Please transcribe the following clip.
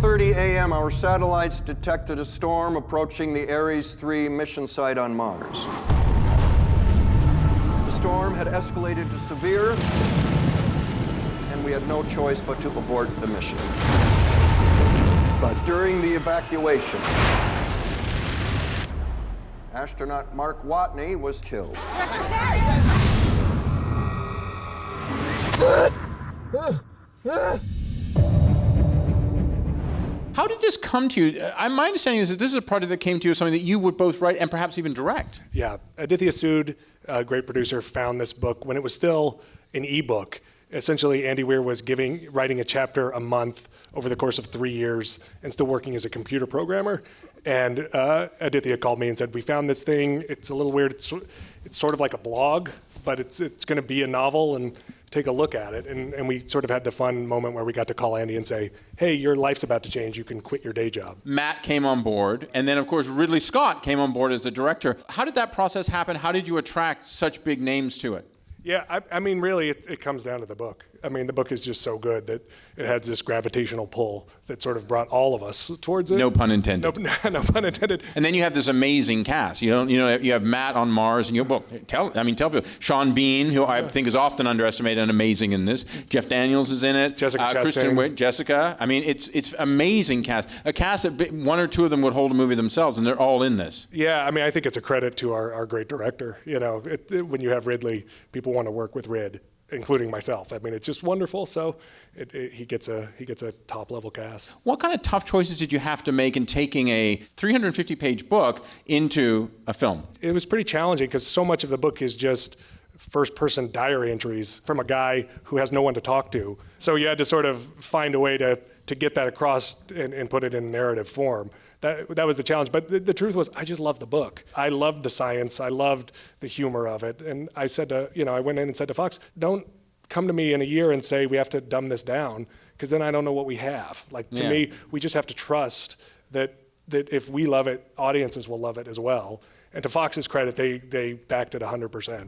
4:30 a.m., our satellites detected a storm approaching the Ares 3 mission site on Mars. The storm had escalated to severe, and we had no choice but to abort the mission. But during the evacuation, astronaut Mark Watney was killed. How did this come to you? My understanding is that this is a project that came to you as something that you would both write and perhaps even direct. Yeah, Aditya Sood, a great producer, found this book when it was still an ebook. Essentially, Andy Weir was writing a chapter a month over the course of 3 years and still working as a computer programmer. And Aditya called me and said, we found this thing. It's a little weird. It's sort of like a blog, but it's going to be a novel, and take a look at it. And we sort of had the fun moment where we got to call Andy and say, hey, your life's about to change. You can quit your day job. Matt came on board, and then, of course, Ridley Scott came on board as the director. How did that process happen? How did you attract such big names to it? Yeah, I mean, really, it comes down to the book. I mean, the book is just so good that it had this gravitational pull that sort of brought all of us towards it. No pun intended. No pun intended. And then you have this amazing cast. You have Matt on Mars in your book. Tell people. Sean Bean, who I think is often underestimated and amazing in this. Jeff Daniels is in it. Jessica Chastain. Kristen Wiig, Jessica. I mean, it's amazing cast. A cast that one or two of them would hold a movie themselves, and they're all in this. Yeah, I mean, I think it's a credit to our great director. You know, when you have Ridley, people want to work with Rid, including myself. I mean, it's just wonderful. So he gets a top level cast. What kind of tough choices did you have to make in taking a 350-page book into a film? It was pretty challenging because so much of the book is just first-person diary entries from a guy who has no one to talk to. So you had to sort of find a way to get that across and put it in narrative form. That was the challenge. But the truth was, I just loved the book. I loved the science. I loved the humor of it. And I said I went in and said to Fox, don't come to me in a year and say we have to dumb this down, because then I don't know what we have. Like, to me, we just have to trust that if we love it, audiences will love it as well. And to Fox's credit, they backed it 100%.